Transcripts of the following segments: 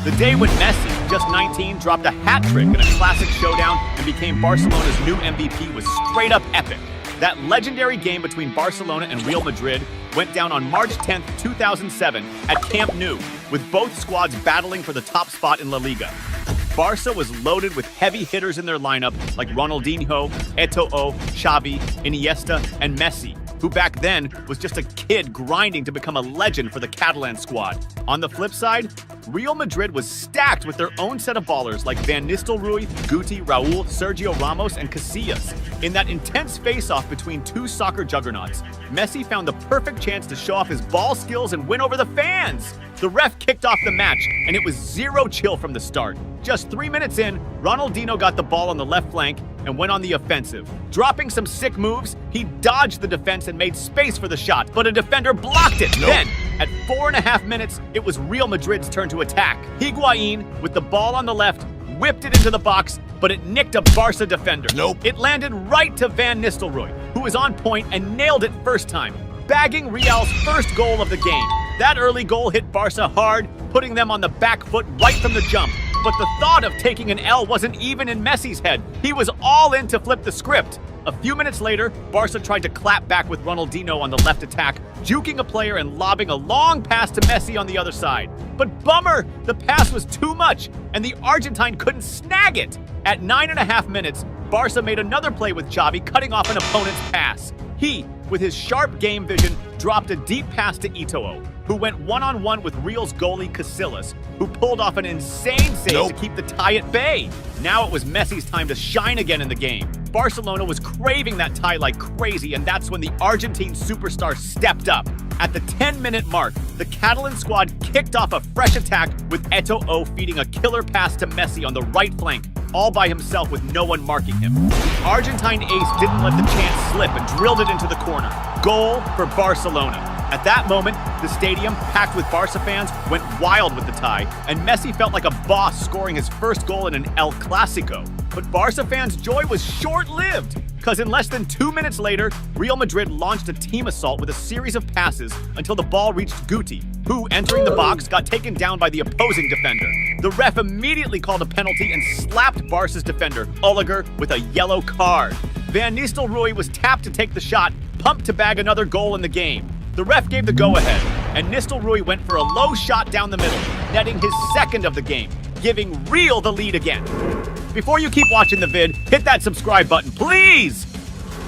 The day when Messi, just 19, dropped a hat trick in a classic showdown and became Barcelona's new MVP was straight up epic. That legendary game between Barcelona and Real Madrid went down on March 10, 2007 at Camp Nou, with both squads battling for the top spot in La Liga. Barca was loaded with heavy hitters in their lineup like Ronaldinho, Eto'o, Xavi, Iniesta, and Messi, who back then was just a kid grinding to become a legend for the Catalan squad. On the flip side, Real Madrid was stacked with their own set of ballers like Van Nistelrooy, Guti, Raul, Sergio Ramos, and Casillas. In that intense face-off between two soccer juggernauts, Messi found the perfect chance to show off his ball skills and win over the fans. The ref kicked off the match, and it was zero chill from the start. Just 3 minutes in, Ronaldinho got the ball on the left flank and went on the offensive. Dropping some sick moves, he dodged the defense and made space for the shot, but a defender blocked it. Nope. Then, at 4.5 minutes, it was Real Madrid's turn to attack. Higuain, with the ball on the left, whipped it into the box, but it nicked a Barca defender. Nope. It landed right to Van Nistelrooy, who was on point and nailed it first time, bagging Real's first goal of the game. That early goal hit Barca hard, putting them on the back foot right from the jump. But the thought of taking an L wasn't even in Messi's head. He was all in to flip the script. A few minutes later, Barca tried to clap back with Ronaldinho on the left attack, juking a player and lobbing a long pass to Messi on the other side. But bummer, the pass was too much, and the Argentine couldn't snag it. At 9.5 minutes, Barca made another play with Xavi, cutting off an opponent's pass. He, with his sharp game vision, dropped a deep pass to Eto'o, who went one-on-one with Real's goalie Casillas, who pulled off an insane save to keep the tie at bay. Now it was Messi's time to shine again in the game. Barcelona was craving that tie like crazy, and that's when the Argentine superstar stepped up. At the 10-minute mark, the Catalan squad kicked off a fresh attack with Eto'o feeding a killer pass to Messi on the right flank, all by himself with no one marking him. The Argentine ace didn't let the chance slip and drilled it into the corner. Goal for Barcelona. At that moment, the stadium, packed with Barca fans, went wild with the tie, and Messi felt like a boss scoring his first goal in an El Clasico. But Barca fans' joy was short-lived, because in less than 2 minutes later, Real Madrid launched a team assault with a series of passes until the ball reached Guti, who, entering the box, got taken down by the opposing defender. The ref immediately called a penalty and slapped Barca's defender, Oliger, with a yellow card. Van Nistelrooy was tapped to take the shot, pumped to bag another goal in the game. The ref gave the go-ahead, and Nistelrooy went for a low shot down the middle, netting his second of the game, giving Real the lead again. Before you keep watching the vid, hit that subscribe button, please!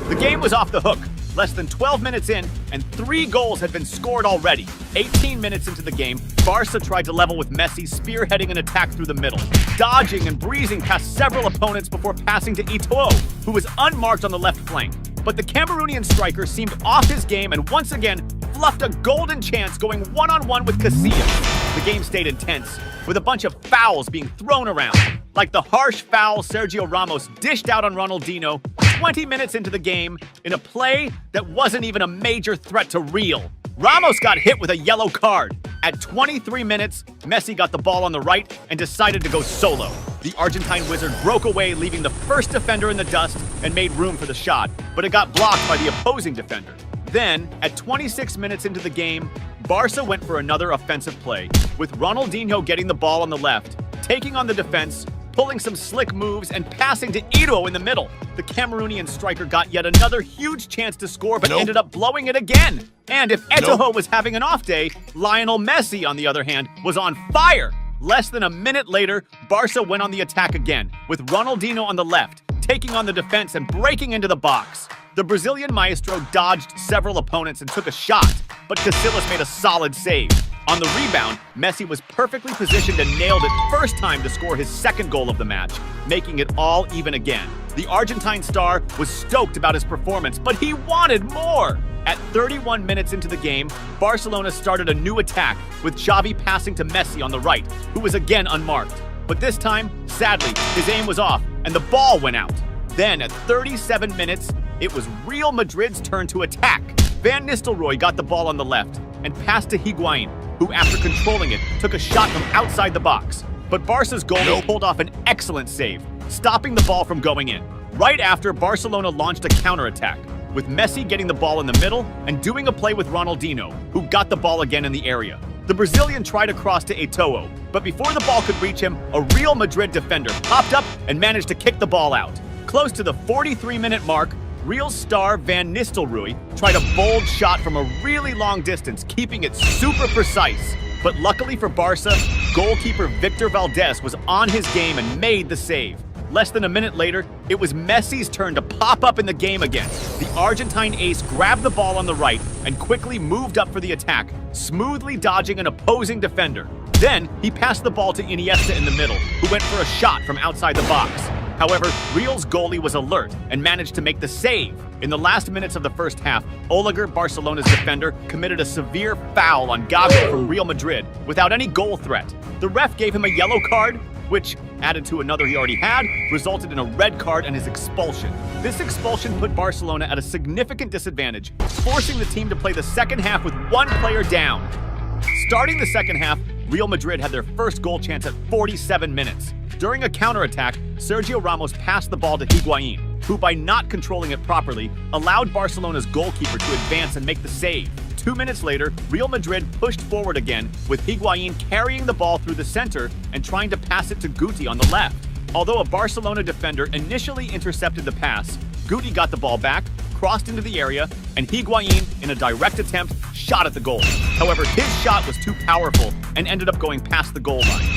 The game was off the hook. Less than 12 minutes in, and 3 goals had been scored already. 18 minutes into the game, Barca tried to level with Messi, spearheading an attack through the middle, dodging and breezing past several opponents before passing to Eto'o, who was unmarked on the left flank. But the Cameroonian striker seemed off his game and once again fluffed a golden chance going one-on-one with Casillas. The game stayed intense, with a bunch of fouls being thrown around, like the harsh foul Sergio Ramos dished out on Ronaldinho 20 minutes into the game in a play that wasn't even a major threat to Real. Ramos got hit with a yellow card. At 23 minutes, Messi got the ball on the right and decided to go solo. The Argentine wizard broke away, leaving the first defender in the dust and made room for the shot, but it got blocked by the opposing defender. Then, at 26 minutes into the game, Barca went for another offensive play, with Ronaldinho getting the ball on the left, taking on the defense, pulling some slick moves, and passing to Eto'o in the middle. The Cameroonian striker got yet another huge chance to score, but ended up blowing it again. And if Eto'o was having an off day, Lionel Messi, on the other hand, was on fire. Less than a minute later, Barca went on the attack again, with Ronaldinho on the left, taking on the defense and breaking into the box. The Brazilian maestro dodged several opponents and took a shot, but Casillas made a solid save. On the rebound, Messi was perfectly positioned and nailed it first time to score his second goal of the match, making it all even again. The Argentine star was stoked about his performance, but he wanted more! At 31 minutes into the game, Barcelona started a new attack, with Xavi passing to Messi on the right, who was again unmarked. But this time, sadly, his aim was off, and the ball went out. Then, at 37 minutes, it was Real Madrid's turn to attack. Van Nistelrooy got the ball on the left and passed to Higuain, who, after controlling it, took a shot from outside the box. But Barca's goalie pulled off an excellent save, stopping the ball from going in. Right after, Barcelona launched a counterattack, with Messi getting the ball in the middle and doing a play with Ronaldinho, who got the ball again in the area. The Brazilian tried a cross to Eto'o, but before the ball could reach him, a Real Madrid defender popped up and managed to kick the ball out. Close to the 43-minute mark, Real star Van Nistelrooy tried a bold shot from a really long distance, keeping it super precise. But luckily for Barca, goalkeeper Victor Valdés was on his game and made the save. Less than a minute later, it was Messi's turn to pop up in the game again. The Argentine ace grabbed the ball on the right and quickly moved up for the attack, smoothly dodging an opposing defender. Then, he passed the ball to Iniesta in the middle, who went for a shot from outside the box. However, Real's goalie was alert and managed to make the save. In the last minutes of the first half, Oliger, Barcelona's defender, committed a severe foul on Gago from Real Madrid without any goal threat. The ref gave him a yellow card, which, added to another he already had, resulted in a red card and his expulsion. This expulsion put Barcelona at a significant disadvantage, forcing the team to play the second half with one player down. Starting the second half, Real Madrid had their first goal chance at 47 minutes. During a counterattack, Sergio Ramos passed the ball to Higuain, who, by not controlling it properly, allowed Barcelona's goalkeeper to advance and make the save. 2 minutes later, Real Madrid pushed forward again, with Higuain carrying the ball through the center and trying to pass it to Guti on the left. Although a Barcelona defender initially intercepted the pass, Guti got the ball back, crossed into the area, and Higuain, in a direct attempt, shot at the goal. However, his shot was too powerful and ended up going past the goal line.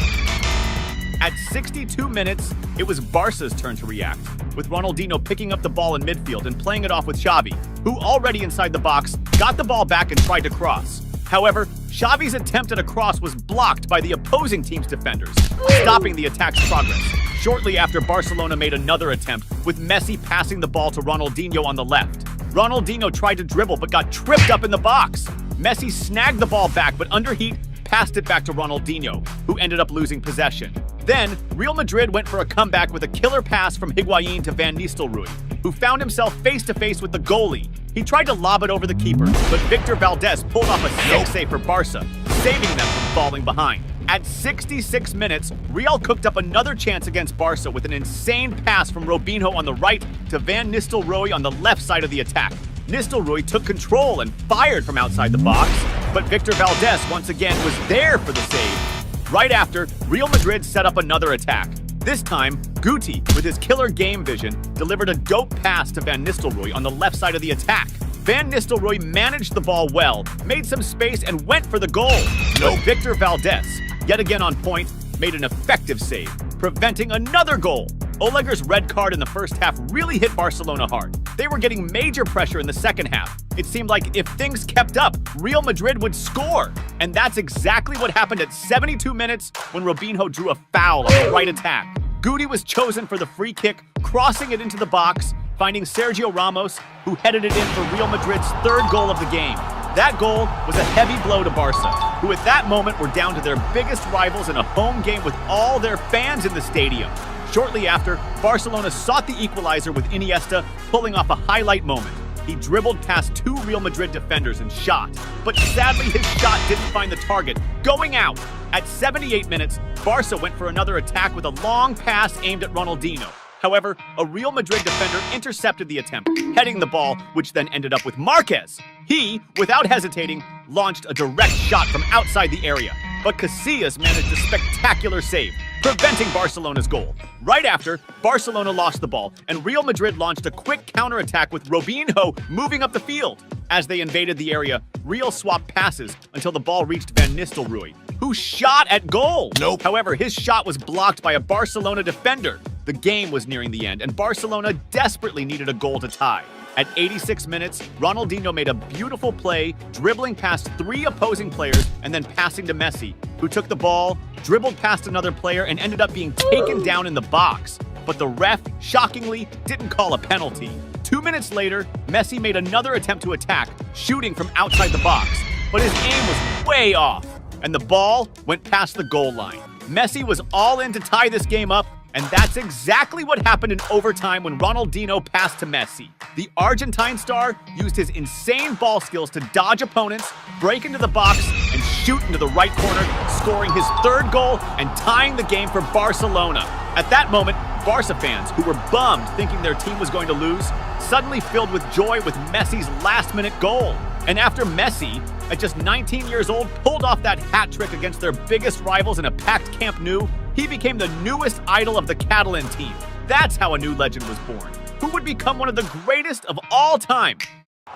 At 62 minutes, it was Barca's turn to react, with Ronaldinho picking up the ball in midfield and playing it off with Xavi, who, already inside the box, got the ball back and tried to cross. However, Xavi's attempt at a cross was blocked by the opposing team's defenders, stopping the attack's progress. Shortly after, Barcelona made another attempt, with Messi passing the ball to Ronaldinho on the left. Ronaldinho tried to dribble but got tripped up in the box. Messi snagged the ball back, but under heat, passed it back to Ronaldinho, who ended up losing possession. Then, Real Madrid went for a comeback with a killer pass from Higuain to Van Nistelrooy, who found himself face-to-face with the goalie. He tried to lob it over the keeper, but Victor Valdés pulled off a sick save for Barca, saving them from falling behind. At 66 minutes, Real cooked up another chance against Barca with an insane pass from Robinho on the right to Van Nistelrooy on the left side of the attack. Nistelrooy took control and fired from outside the box, but Victor Valdés once again was there for the save. Right after, Real Madrid set up another attack. This time, Guti, with his killer game vision, delivered a dope pass to Van Nistelrooy on the left side of the attack. Van Nistelrooy managed the ball well, made some space, and went for the goal. But Victor Valdés, yet again on point, made an effective save, preventing another goal. Oliger's red card in the first half really hit Barcelona hard. They were getting major pressure in the second half. It seemed like if things kept up, Real Madrid would score. And that's exactly what happened at 72 minutes when Robinho drew a foul on the right attack. Guti was chosen for the free kick, crossing it into the box, finding Sergio Ramos, who headed it in for Real Madrid's third goal of the game. That goal was a heavy blow to Barca, who at that moment were down to their biggest rivals in a home game with all their fans in the stadium. Shortly after, Barcelona sought the equalizer with Iniesta pulling off a highlight moment. He dribbled past two Real Madrid defenders and shot, but sadly his shot didn't find the target, going out. At 78 minutes, Barca went for another attack with a long pass aimed at Ronaldinho. However, a Real Madrid defender intercepted the attempt, heading the ball, which then ended up with Marquez. He, without hesitating, launched a direct shot from outside the area, but Casillas managed a spectacular save, preventing Barcelona's goal. Right after, Barcelona lost the ball, and Real Madrid launched a quick counterattack with Robinho moving up the field. As they invaded the area, Real swapped passes until the ball reached Van Nistelrooy, who shot at goal. However, his shot was blocked by a Barcelona defender. The game was nearing the end, and Barcelona desperately needed a goal to tie. At 86 minutes, Ronaldinho made a beautiful play, dribbling past three opposing players and then passing to Messi, who took the ball, dribbled past another player, and ended up being taken down in the box. But the ref, shockingly, didn't call a penalty. 2 minutes later, Messi made another attempt to attack, shooting from outside the box. But his aim was way off, and the ball went past the goal line. Messi was all in to tie this game up, and that's exactly what happened in overtime when Ronaldinho passed to Messi. The Argentine star used his insane ball skills to dodge opponents, break into the box, and shoot into the right corner, scoring his third goal and tying the game for Barcelona. At that moment, Barca fans, who were bummed thinking their team was going to lose, suddenly filled with joy with Messi's last-minute goal. And after Messi, at just 19 years old, pulled off that hat trick against their biggest rivals in a packed Camp Nou, he became the newest idol of the Catalan team. That's how a new legend was born, who would become one of the greatest of all time.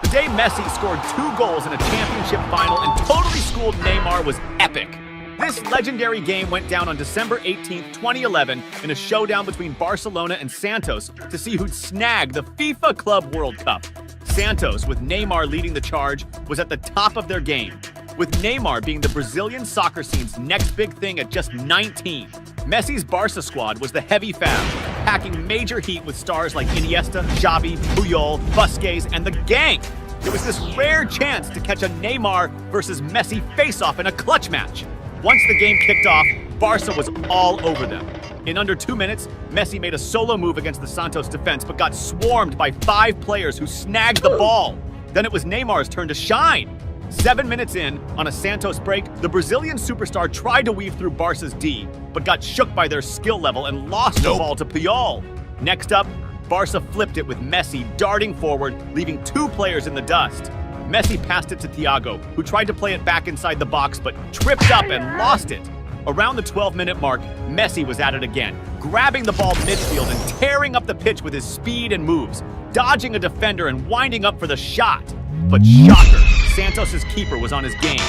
The day Messi scored 2 goals in a championship final and totally schooled Neymar was epic. This legendary game went down on December 18, 2011 in a showdown between Barcelona and Santos to see who'd snag the FIFA Club World Cup. Santos, with Neymar leading the charge, was at the top of their game, with Neymar being the Brazilian soccer scene's next big thing at just 19. Messi's Barca squad was the heavy fab, packing major heat with stars like Iniesta, Xavi, Puyol, Busquets, and the gang. It was this rare chance to catch a Neymar versus Messi face-off in a clutch match. Once the game kicked off, Barca was all over them. In under 2 minutes, Messi made a solo move against the Santos defense but got swarmed by 5 players who snagged the ball. Then it was Neymar's turn to shine. 7 minutes in, on a Santos break, the Brazilian superstar tried to weave through Barca's D, but got shook by their skill level and lost the ball to Puyol. Next up, Barca flipped it with Messi darting forward, leaving 2 players in the dust. Messi passed it to Thiago, who tried to play it back inside the box but tripped up and lost it. Around the 12-minute mark, Messi was at it again, grabbing the ball midfield and tearing up the pitch with his speed and moves, dodging a defender and winding up for the shot. But shocker, Santos' keeper was on his game,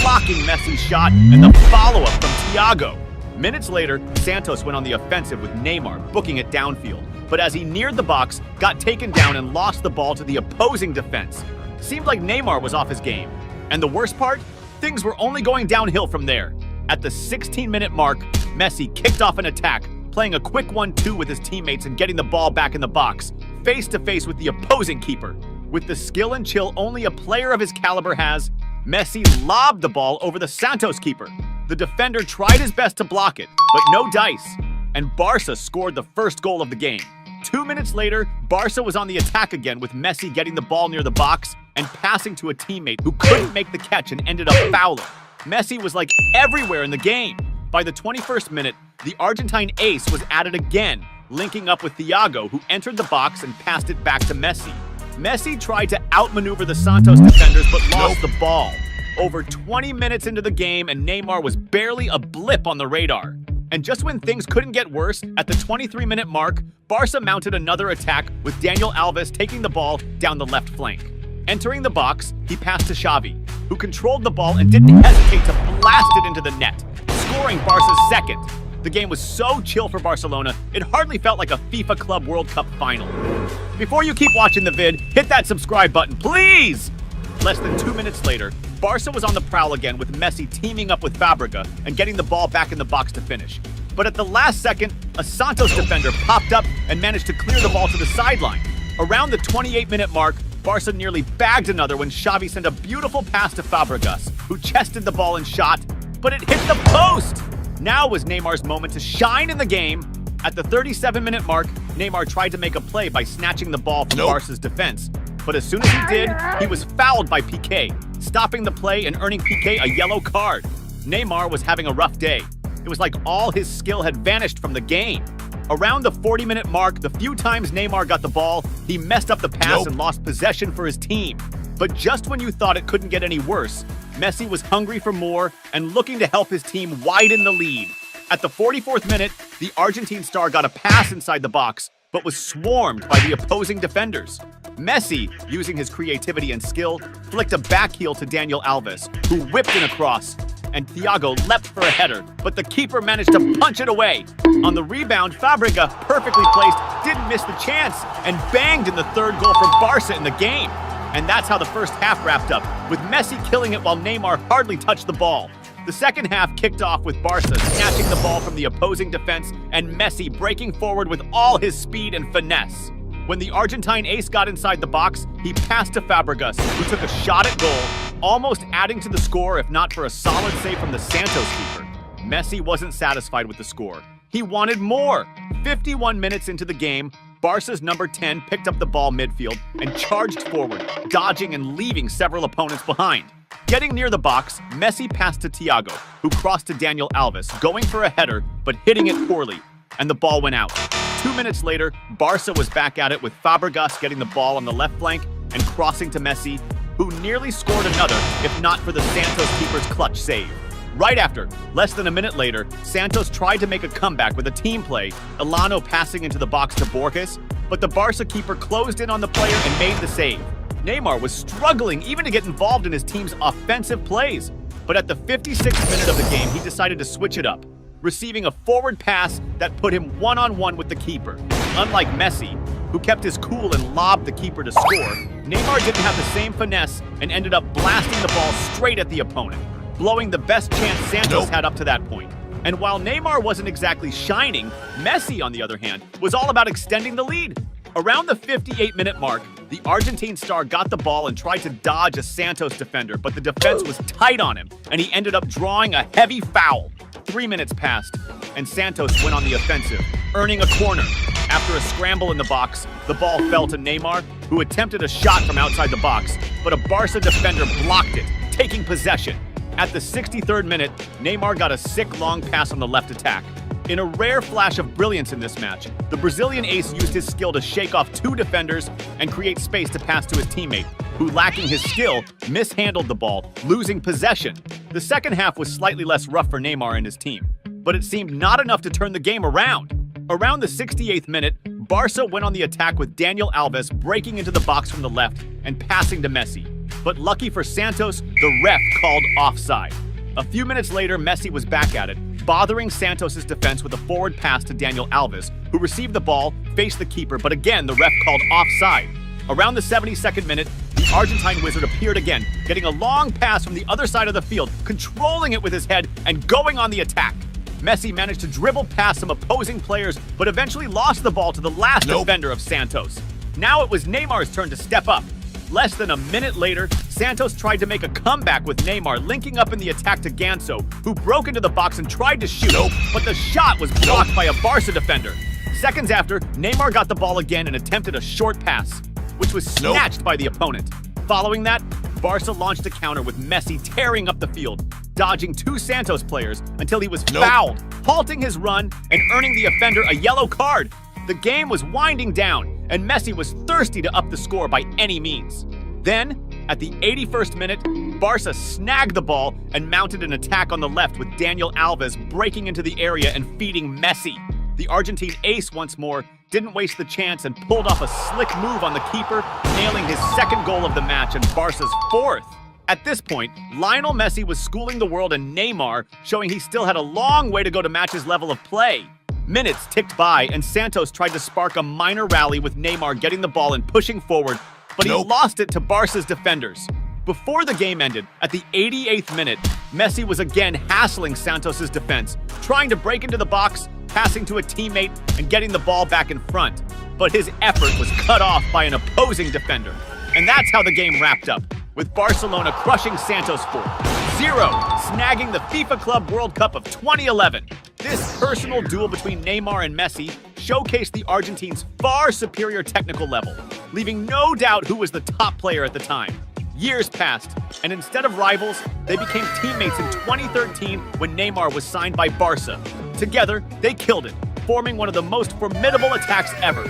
blocking Messi's shot and the follow-up from Thiago. Minutes later, Santos went on the offensive with Neymar booking it downfield, but as he neared the box, got taken down and lost the ball to the opposing defense. Seemed like Neymar was off his game. And the worst part? Things were only going downhill from there. At the 16-minute mark, Messi kicked off an attack, playing a quick 1-2 with his teammates and getting the ball back in the box, face-to-face with the opposing keeper. With the skill and chill only a player of his caliber has, Messi lobbed the ball over the Santos keeper. The defender tried his best to block it, but no dice, and Barca scored the first goal of the game. 2 minutes later, Barca was on the attack again with Messi getting the ball near the box and passing to a teammate who couldn't make the catch and ended up fouling. Messi was like everywhere in the game. By the 21st minute, the Argentine ace was at it again, linking up with Thiago, who entered the box and passed it back to Messi. Messi tried to outmaneuver the Santos defenders but lost the ball. Over 20 minutes into the game and Neymar was barely a blip on the radar. And just when things couldn't get worse, at the 23-minute mark, Barca mounted another attack with Daniel Alves taking the ball down the left flank. Entering the box, he passed to Xavi, who controlled the ball and didn't hesitate to blast it into the net, scoring Barca's second. The game was so chill for Barcelona, it hardly felt like a FIFA Club World Cup final. Before you keep watching the vid, hit that subscribe button, please! Less than 2 minutes later, Barca was on the prowl again with Messi teaming up with Fabregas and getting the ball back in the box to finish. But at the last second, a Santos defender popped up and managed to clear the ball to the sideline. Around the 28-minute mark, Barca nearly bagged another when Xavi sent a beautiful pass to Fabregas, who chested the ball and shot, but it hit the post! Now was Neymar's moment to shine in the game. At the 37-minute mark, Neymar tried to make a play by snatching the ball from Barca's defense. But as soon as he did, he was fouled by Piqué, stopping the play and earning Piqué a yellow card. Neymar was having a rough day. It was like all his skill had vanished from the game. Around the 40-minute mark, the few times Neymar got the ball, he messed up the pass and lost possession for his team. But just when you thought it couldn't get any worse, Messi was hungry for more and looking to help his team widen the lead. At the 44th minute, the Argentine star got a pass inside the box, but was swarmed by the opposing defenders. Messi, using his creativity and skill, flicked a back heel to Daniel Alves, who whipped in a cross, and Thiago leapt for a header, but the keeper managed to punch it away. On the rebound, Fabregas, perfectly placed, didn't miss the chance, and banged in the third goal for Barca in the game. And that's how the first half wrapped up, with Messi killing it while Neymar hardly touched the ball. The second half kicked off with Barca snatching the ball from the opposing defense and Messi breaking forward with all his speed and finesse. When the Argentine ace got inside the box, he passed to Fabregas, who took a shot at goal, almost adding to the score if not for a solid save from the Santos keeper. Messi wasn't satisfied with the score. He wanted more. 51 minutes into the game, Barca's number 10 picked up the ball midfield and charged forward, dodging and leaving several opponents behind. Getting near the box, Messi passed to Thiago, who crossed to Daniel Alves, going for a header, but hitting it poorly, and the ball went out. 2 minutes later, Barca was back at it with Fabregas getting the ball on the left flank and crossing to Messi, who nearly scored another if not for the Santos keeper's clutch save. Right after, less than a minute later, Santos tried to make a comeback with a team play, Elano passing into the box to Borges, but the Barca keeper closed in on the player and made the save. Neymar was struggling even to get involved in his team's offensive plays, but at the 56th minute of the game, he decided to switch it up, receiving a forward pass that put him one-on-one with the keeper. Unlike Messi, who kept his cool and lobbed the keeper to score, Neymar didn't have the same finesse and ended up blasting the ball straight at the opponent, blowing the best chance Santos had up to that point. And while Neymar wasn't exactly shining, Messi, on the other hand, was all about extending the lead. Around the 58-minute mark, the Argentine star got the ball and tried to dodge a Santos defender, but the defense was tight on him, and he ended up drawing a heavy foul. 3 minutes passed, and Santos went on the offensive, earning a corner. After a scramble in the box, the ball fell to Neymar, who attempted a shot from outside the box, but a Barca defender blocked it, taking possession. At the 63rd minute, Neymar got a sick long pass on the left attack. In a rare flash of brilliance in this match, the Brazilian ace used his skill to shake off 2 defenders and create space to pass to his teammate, who, lacking his skill, mishandled the ball, losing possession. The second half was slightly less rough for Neymar and his team, but it seemed not enough to turn the game around. Around the 68th minute, Barca went on the attack with Daniel Alves breaking into the box from the left and passing to Messi. But lucky for Santos, the ref called offside. A few minutes later, Messi was back at it, bothering Santos' defense with a forward pass to Daniel Alves, who received the ball, faced the keeper, but again, the ref called offside. Around the 72nd minute, the Argentine wizard appeared again, getting a long pass from the other side of the field, controlling it with his head and going on the attack. Messi managed to dribble past some opposing players, but eventually lost the ball to the last defender of Santos. Now it was Neymar's turn to step up. Less than a minute later, Santos tried to make a comeback with Neymar linking up in the attack to Ganso, who broke into the box and tried to shoot, but the shot was blocked by a Barca defender. Seconds after, Neymar got the ball again and attempted a short pass, which was snatched by the opponent. Following that, Barca launched a counter with Messi tearing up the field, dodging 2 Santos players until he was fouled, halting his run and earning the offender a yellow card. The game was winding down, and Messi was thirsty to up the score by any means. Then, at the 81st minute, Barca snagged the ball and mounted an attack on the left with Daniel Alves breaking into the area and feeding Messi. The Argentine ace once more didn't waste the chance and pulled off a slick move on the keeper, nailing his second goal of the match and Barca's 4th. At this point, Lionel Messi was schooling the world and Neymar, showing he still had a long way to go to match his level of play. Minutes ticked by, and Santos tried to spark a minor rally with Neymar getting the ball and pushing forward, but he lost it to Barca's defenders. Before the game ended, at the 88th minute, Messi was again hassling Santos' defense, trying to break into the box, passing to a teammate, and getting the ball back in front. But his effort was cut off by an opposing defender. And that's how the game wrapped up, with Barcelona crushing Santos 4-0, snagging the FIFA Club World Cup of 2011. This personal duel between Neymar and Messi showcased the Argentines' far superior technical level, leaving no doubt who was the top player at the time. Years passed, and instead of rivals, they became teammates in 2013 when Neymar was signed by Barca. Together, they killed it, forming one of the most formidable attacks ever.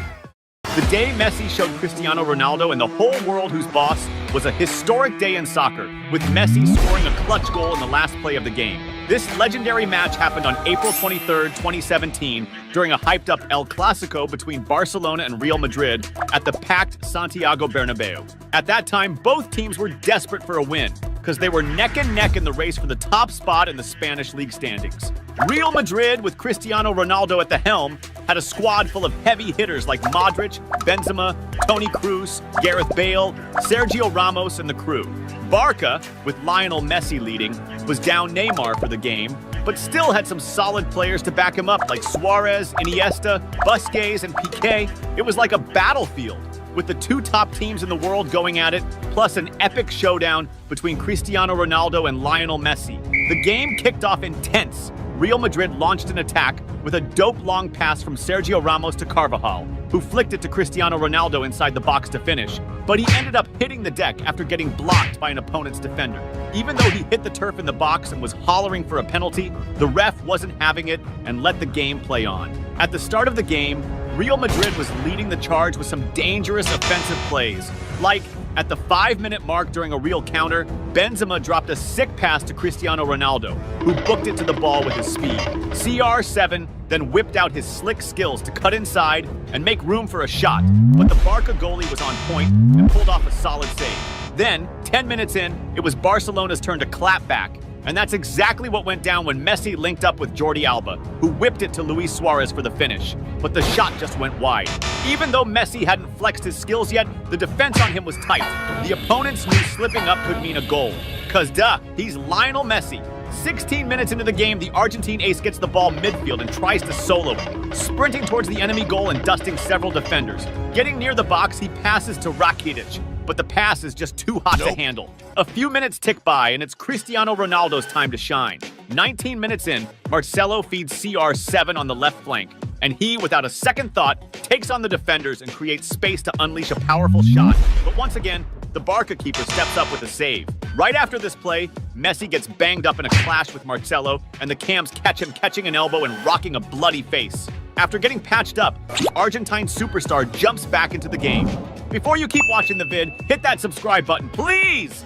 The day Messi showed Cristiano Ronaldo and the whole world who's boss was a historic day in soccer, with Messi scoring a clutch goal in the last play of the game. This legendary match happened on April 23, 2017, during a hyped-up El Clasico between Barcelona and Real Madrid at the packed Santiago Bernabeu. At that time, both teams were desperate for a win, because they were neck and neck in the race for the top spot in the Spanish league standings. Real Madrid, with Cristiano Ronaldo at the helm, had a squad full of heavy hitters like Modric, Benzema, Toni Kroos, Gareth Bale, Sergio Ramos, and the crew. Barca, with Lionel Messi leading, was down Neymar for the game, but still had some solid players to back him up like Suarez, Iniesta, Busquets, and Piqué. It was like a battlefield, with the 2 top teams in the world going at it, plus an epic showdown between Cristiano Ronaldo and Lionel Messi. The game kicked off intense. Real Madrid launched an attack with a dope long pass from Sergio Ramos to Carvajal, who flicked it to Cristiano Ronaldo inside the box to finish, but he ended up hitting the deck after getting blocked by an opponent's defender. Even though he hit the turf in the box and was hollering for a penalty, the ref wasn't having it and let the game play on. At the start of the game, Real Madrid was leading the charge with some dangerous offensive plays, Like, at the 5-minute mark during a real counter, Benzema dropped a sick pass to Cristiano Ronaldo, who booked it to the ball with his speed. CR7 then whipped out his slick skills to cut inside and make room for a shot, but the Barca goalie was on point and pulled off a solid save. Then, 10 minutes in, it was Barcelona's turn to clap back, and that's exactly what went down when Messi linked up with Jordi Alba, who whipped it to Luis Suarez for the finish. But the shot just went wide. Even though Messi hadn't flexed his skills yet, the defense on him was tight. The opponents knew slipping up could mean a goal. Cause duh, he's Lionel Messi. 16 minutes into the game, the Argentine ace gets the ball midfield and tries to solo it, sprinting towards the enemy goal and dusting several defenders. Getting near the box, he passes to Rakitic, but the pass is just too hot to handle. A few minutes tick by, and it's Cristiano Ronaldo's time to shine. 19 minutes in, Marcelo feeds CR7 on the left flank, and he, without a second thought, takes on the defenders and creates space to unleash a powerful shot. But once again, the Barca keeper steps up with a save. Right after this play, Messi gets banged up in a clash with Marcelo, and the cams catch him catching an elbow and rocking a bloody face. After getting patched up, the Argentine superstar jumps back into the game. Before you keep watching the vid, hit that subscribe button, please!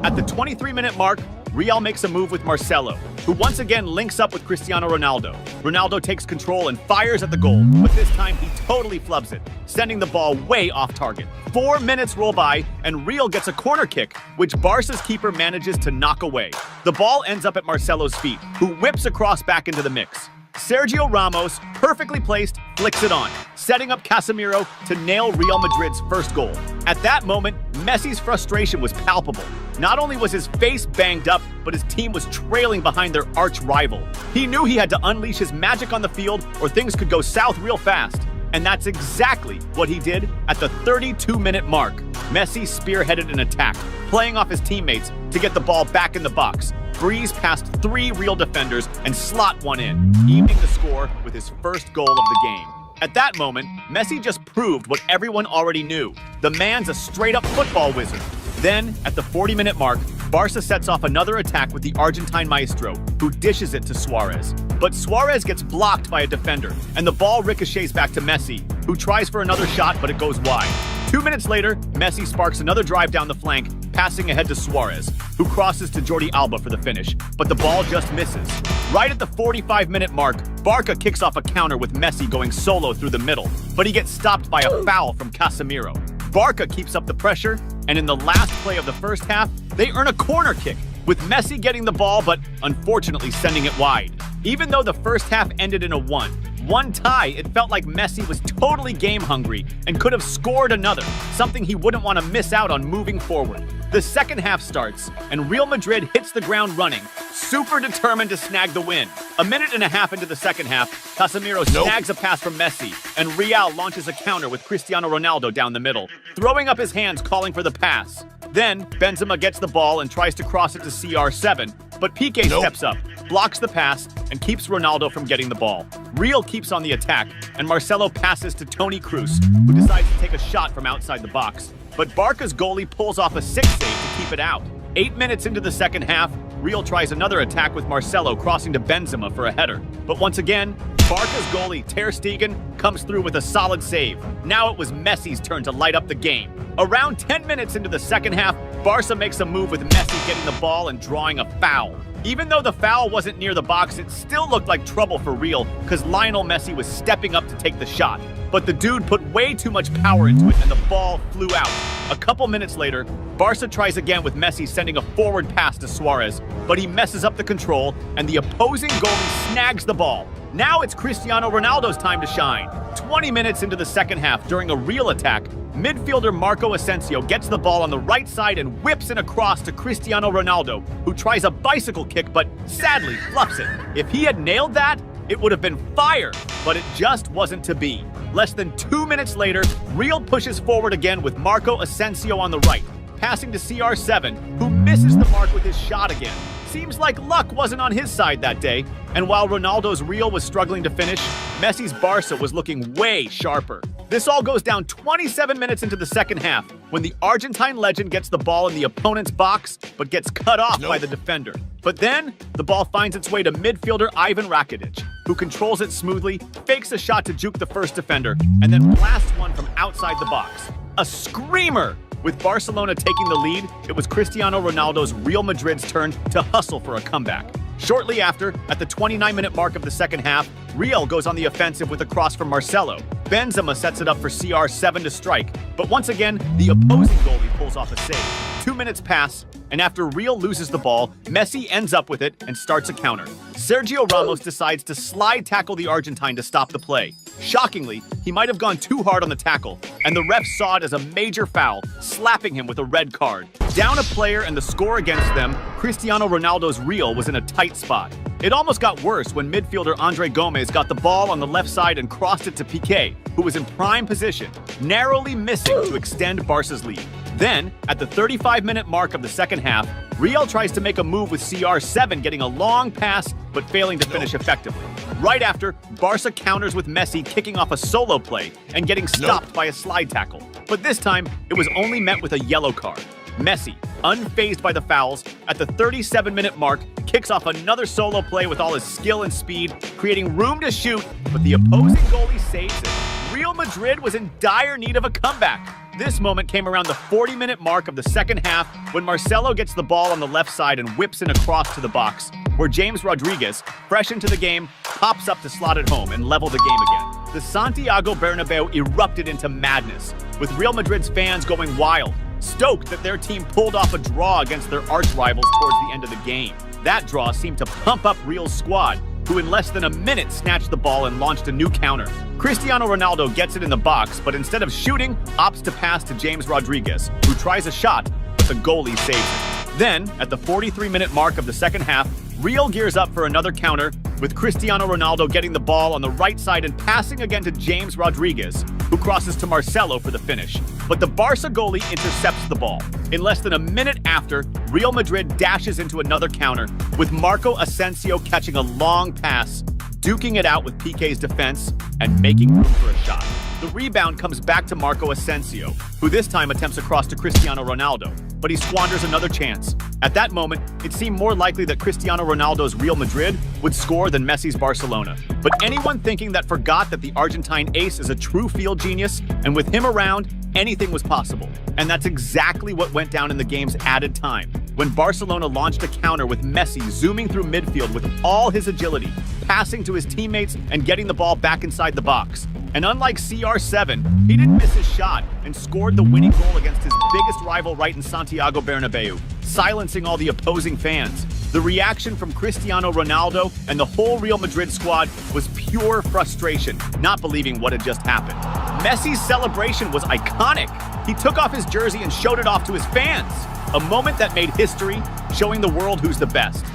At the 23-minute mark, Real makes a move with Marcelo, who once again links up with Cristiano Ronaldo. Ronaldo takes control and fires at the goal, but this time he totally flubs it, sending the ball way off target. 4 minutes roll by, and Real gets a corner kick, which Barca's keeper manages to knock away. The ball ends up at Marcelo's feet, who whips across back into the mix. Sergio Ramos, perfectly placed, flicks it on, setting up Casemiro to nail Real Madrid's first goal. At that moment, Messi's frustration was palpable. Not only was his face banged up, but his team was trailing behind their arch rival. He knew he had to unleash his magic on the field or things could go south real fast. And that's exactly what he did at the 32-minute mark. Messi spearheaded an attack, playing off his teammates to get the ball back in the box, breeze past 3 Real defenders, and slot one in, evening the score with his first goal of the game. At that moment, Messi just proved what everyone already knew. The man's a straight-up football wizard. Then, at the 40-minute mark, Barca sets off another attack with the Argentine maestro, who dishes it to Suarez. But Suarez gets blocked by a defender, and the ball ricochets back to Messi, who tries for another shot, but it goes wide. 2 minutes later, Messi sparks another drive down the flank, passing ahead to Suarez, who crosses to Jordi Alba for the finish, but the ball just misses. Right at the 45-minute mark, Barca kicks off a counter with Messi going solo through the middle, but he gets stopped by a foul from Casemiro. Barca keeps up the pressure, and in the last play of the first half, they earn a corner kick, with Messi getting the ball but unfortunately sending it wide. Even though the first half ended in a 1-1 tie, it felt like Messi was totally game hungry and could have scored another, something he wouldn't want to miss out on moving forward. The second half starts, and Real Madrid hits the ground running, super determined to snag the win. A minute and a half into the second half, Casemiro snags a pass from Messi, and Real launches a counter with Cristiano Ronaldo down the middle, throwing up his hands calling for the pass. Then, Benzema gets the ball and tries to cross it to CR7, but Piqué steps up, blocks the pass, and keeps Ronaldo from getting the ball. Real keeps on the attack, and Marcelo passes to Toni Kroos, who decides to take a shot from outside the box. But Barca's goalie pulls off a sick save to keep it out. 8 minutes into the second half, Real tries another attack with Marcelo crossing to Benzema for a header. But once again, Barca's goalie, Ter Stegen, comes through with a solid save. Now it was Messi's turn to light up the game. Around 10 minutes into the second half, Barca makes a move with Messi getting the ball and drawing a foul. Even though the foul wasn't near the box, it still looked like trouble for Real because Lionel Messi was stepping up to take the shot. But the dude put way too much power into it and the ball flew out. A couple minutes later, Barca tries again with Messi sending a forward pass to Suarez, but he messes up the control and the opposing goalie snags the ball. Now it's Cristiano Ronaldo's time to shine. 20 minutes into the second half, during a Real attack, midfielder Marco Asensio gets the ball on the right side and whips it across to Cristiano Ronaldo, who tries a bicycle kick but sadly fluffs it. If he had nailed that, it would have been fire, but it just wasn't to be. Less than 2 minutes later, Real pushes forward again with Marco Asensio on the right, passing to CR7, who misses the mark with his shot again. Seems like luck wasn't on his side that day, and while Ronaldo's Real was struggling to finish, Messi's Barca was looking way sharper. This all goes down 27 minutes into the second half, when the Argentine legend gets the ball in the opponent's box, but gets cut off by the defender. But then, the ball finds its way to midfielder Ivan Rakitic, who controls it smoothly, fakes a shot to juke the first defender, and then blasts one from outside the box. A screamer! With Barcelona taking the lead, it was Cristiano Ronaldo's Real Madrid's turn to hustle for a comeback. Shortly after, at the 29-minute mark of the second half, Real goes on the offensive with a cross from Marcelo. Benzema sets it up for CR7 to strike, but once again, the opposing goalie pulls off a save. 2 minutes pass, and after Real loses the ball, Messi ends up with it and starts a counter. Sergio Ramos decides to slide tackle the Argentine to stop the play. Shockingly, he might have gone too hard on the tackle, and the ref saw it as a major foul, slapping him with a red card. Down a player and the score against them, Cristiano Ronaldo's Real was in a tight spot. It almost got worse when midfielder Andre Gomez got the ball on the left side and crossed it to Piqué, who was in prime position, narrowly missing to extend Barca's lead. Then, at the 35-minute mark of the second half, Real tries to make a move with CR7 getting a long pass but failing to finish effectively. Right after, Barca counters with Messi kicking off a solo play and getting stopped by a slide tackle. But this time, it was only met with a yellow card. Messi, unfazed by the fouls, at the 37-minute mark, kicks off another solo play with all his skill and speed, creating room to shoot, but the opposing goalie saves it. Real Madrid was in dire need of a comeback. This moment came around the 40-minute mark of the second half when Marcelo gets the ball on the left side and whips in a cross to the box, where James Rodriguez, fresh into the game, pops up to slot it home and level the game again. The Santiago Bernabeu erupted into madness, with Real Madrid's fans going wild, stoked that their team pulled off a draw against their arch-rivals towards the end of the game. That draw seemed to pump up Real's squad, who in less than a minute snatched the ball and launched a new counter. Cristiano Ronaldo gets it in the box, but instead of shooting, opts to pass to James Rodriguez, who tries a shot, but the goalie saves it. Then, at the 43-minute mark of the second half, Real gears up for another counter, with Cristiano Ronaldo getting the ball on the right side and passing again to James Rodriguez, who crosses to Marcelo for the finish. But the Barca goalie intercepts the ball. In less than a minute after, Real Madrid dashes into another counter, with Marco Asensio catching a long pass, duking it out with Piqué's defense, and making room for a shot. The rebound comes back to Marco Asensio, who this time attempts a cross to Cristiano Ronaldo, but he squanders another chance. At that moment, it seemed more likely that Cristiano Ronaldo's Real Madrid would score than Messi's Barcelona. But anyone thinking that forgot that the Argentine ace is a true field genius, and with him around, anything was possible. And that's exactly what went down in the game's added time, when Barcelona launched a counter with Messi zooming through midfield with all his agility, passing to his teammates and getting the ball back inside the box. And unlike CR7, he didn't miss his shot and scored the winning goal against his biggest rival right in Santiago Bernabeu, silencing all the opposing fans. The reaction from Cristiano Ronaldo and the whole Real Madrid squad was pure frustration, not believing what had just happened. Messi's celebration was iconic. He took off his jersey and showed it off to his fans. A moment that made history, showing the world who's the best.